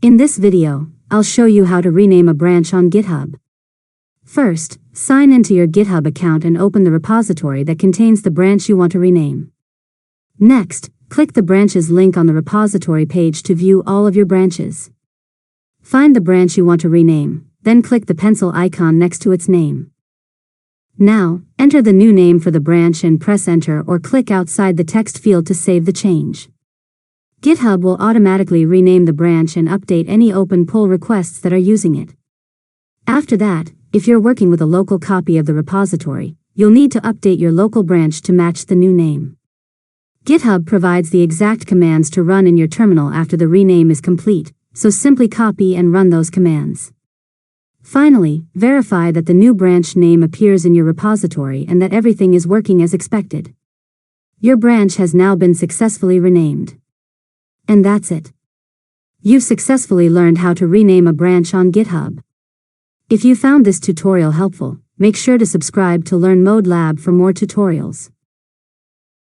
In this video, I'll show you how to rename a branch on GitHub. First, sign into your GitHub account and open the repository that contains the branch you want to rename. Next, click the branch's link on the repository page to view all of your branches. Find the branch you want to rename, then click the pencil icon next to its name. Now, enter the new name for the branch and press enter or click outside the text field to save the change. GitHub will automatically rename the branch and update any open pull requests that are using it. After that, if you're working with a local copy of the repository, you'll need to update your local branch to match the new name. GitHub provides the exact commands to run in your terminal after the rename is complete, so simply copy and run those commands. Finally, verify that the new branch name appears in your repository and that everything is working as expected. Your branch has now been successfully renamed. And that's it. You've successfully learned how to rename a branch on GitHub. If you found this tutorial helpful, make sure to subscribe to Learn Mode Lab for more tutorials.